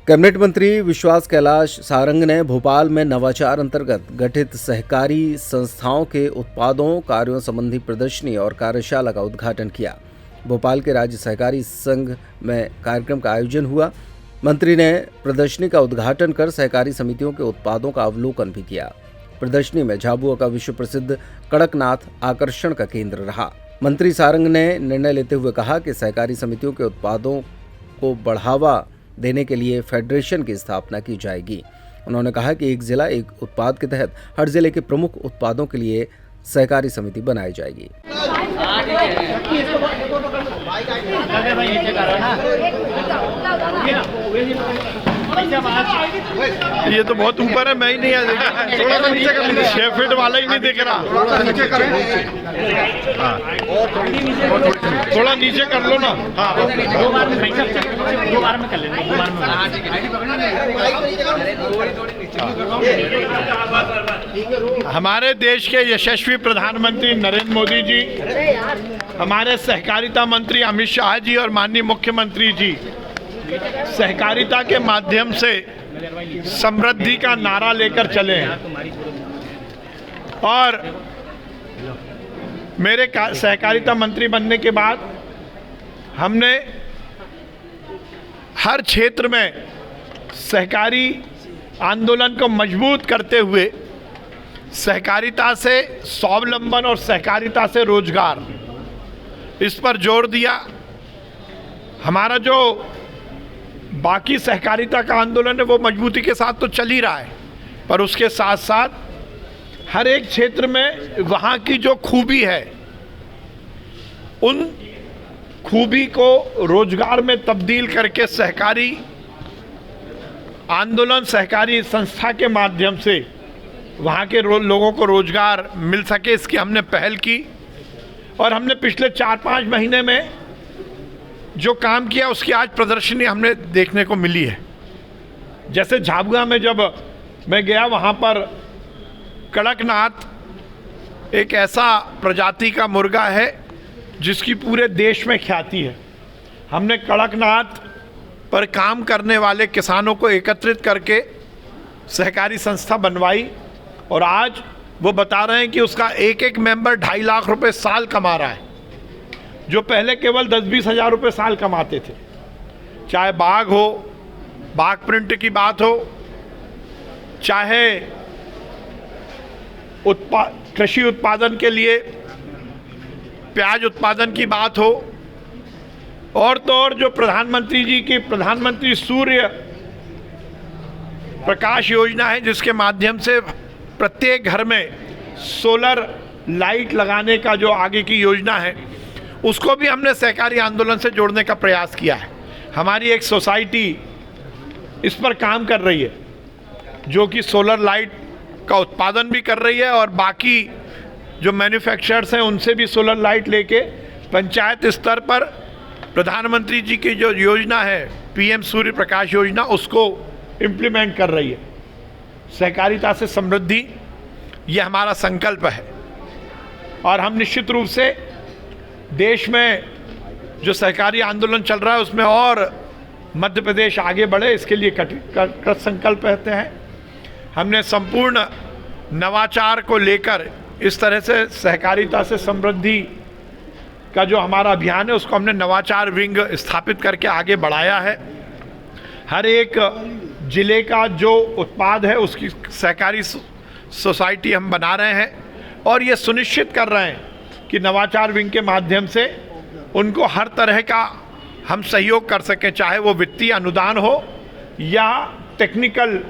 Cabinet मंत्री विश्वास कैलाश सारंग ने भोपाल में नवाचार अंतर्गत गठित सहकारी संस्थाओं के उत्पादों कार्यों संबंधी प्रदर्शनी और कार्यशाला का उद्घाटन किया। भोपाल के राज्य सहकारी संघ में कार्यक्रम का आयोजन हुआ। मंत्री ने प्रदर्शनी का उद्घाटन कर सहकारी समितियों के उत्पादों का अवलोकन भी किया। प्रदर्शनी में झाबुआ का विश्व प्रसिद्ध कड़कनाथ आकर्षण का केंद्र रहा। मंत्री सारंग ने निर्णय लेते हुए कहा कि सहकारी समितियों के उत्पादों को बढ़ावा देने के लिए फेडरेशन की स्थापना की जाएगी। उन्होंने कहा कि एक जिला एक उत्पाद के तहत हर जिले के प्रमुख उत्पादों के लिए सहकारी समिति बनाई जाएगी। ये तो बहुत ऊपर है, मैं ही नहीं देखा। थोड़ा सा नीचे कर लीजिए, 6 फीट वाला ही नहीं दिख रहा। थोड़ा नीचे कर लो ना। दो बार में कर लेना। हमारे देश के यशस्वी प्रधानमंत्री नरेंद्र मोदी जी, हमारे सहकारिता मंत्री अमित शाह जी और माननीय मुख्यमंत्री जी सहकारिता के माध्यम से समृद्धि का नारा लेकर चले हैं। और मेरे सहकारिता मंत्री बनने के बाद हमने हर क्षेत्र में सहकारी आंदोलन को मजबूत करते हुए सहकारिता से स्वावलंबन और सहकारिता से रोजगार, इस पर जोर दिया। हमारा जो बाकी सहकारिता का आंदोलन है वो मजबूती के साथ तो चल ही रहा है, पर उसके साथ साथ हर एक क्षेत्र में वहाँ की जो खूबी है उन खूबी को रोजगार में तब्दील करके सहकारी आंदोलन, सहकारी संस्था के माध्यम से वहाँ के लोगों को रोजगार मिल सके, इसकी हमने पहल की। और हमने पिछले 4-5 महीने में जो काम किया उसकी आज प्रदर्शनी हमने देखने को मिली है। जैसे झाबुआ में जब मैं गया, वहाँ पर कड़कनाथ एक ऐसा प्रजाति का मुर्गा है जिसकी पूरे देश में ख्याति है। हमने कड़कनाथ पर काम करने वाले किसानों को एकत्रित करके सहकारी संस्था बनवाई और आज वो बता रहे हैं कि उसका एक एक मेंबर 2.5 लाख रुपए साल कमा रहा है, जो पहले केवल 10-20 हज़ार रुपये साल कमाते थे। चाहे बाघ हो, बाघ प्रिंट की बात हो, चाहे कृषि उत्पादन के लिए प्याज उत्पादन की बात हो, और तो और जो प्रधानमंत्री जी की प्रधानमंत्री सूर्य प्रकाश योजना है, जिसके माध्यम से प्रत्येक घर में सोलर लाइट लगाने का जो आगे की योजना है, उसको भी हमने सहकारी आंदोलन से जोड़ने का प्रयास किया है। हमारी एक सोसाइटी इस पर काम कर रही है जो कि सोलर लाइट का उत्पादन भी कर रही है और बाकी जो मैन्युफैक्चरर्स हैं उनसे भी सोलर लाइट लेके पंचायत स्तर पर प्रधानमंत्री जी की जो योजना है PM सूर्य प्रकाश योजना, उसको इम्प्लीमेंट कर रही है। सहकारिता से समृद्धि, ये हमारा संकल्प है और हम निश्चित रूप से देश में जो सहकारी आंदोलन चल रहा है उसमें और मध्य प्रदेश आगे बढ़े, इसके लिए कृत संकल्प रहते हैं। हमने संपूर्ण नवाचार को लेकर इस तरह से सहकारिता से समृद्धि का जो हमारा अभियान है उसको हमने नवाचार विंग स्थापित करके आगे बढ़ाया है। हर एक जिले का जो उत्पाद है उसकी सहकारी सोसाइटी हम बना रहे हैं और ये सुनिश्चित कर रहे हैं कि नवाचार विंग के माध्यम से उनको हर तरह का हम सहयोग कर सकें, चाहे वो वित्तीय अनुदान हो या टेक्निकल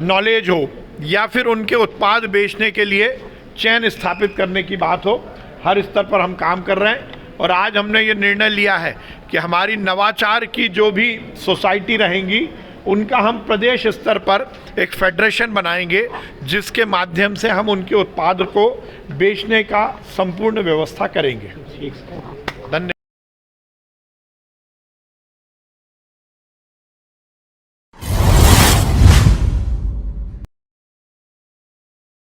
नॉलेज हो या फिर उनके उत्पाद बेचने के लिए चैन स्थापित करने की बात हो। हर स्तर पर हम काम कर रहे हैं और आज हमने ये निर्णय लिया है कि हमारी नवाचार की जो भी सोसाइटी रहेंगी उनका हम प्रदेश स्तर पर एक फेडरेशन बनाएंगे, जिसके माध्यम से हम उनके उत्पाद को बेचने का संपूर्ण व्यवस्था करेंगे।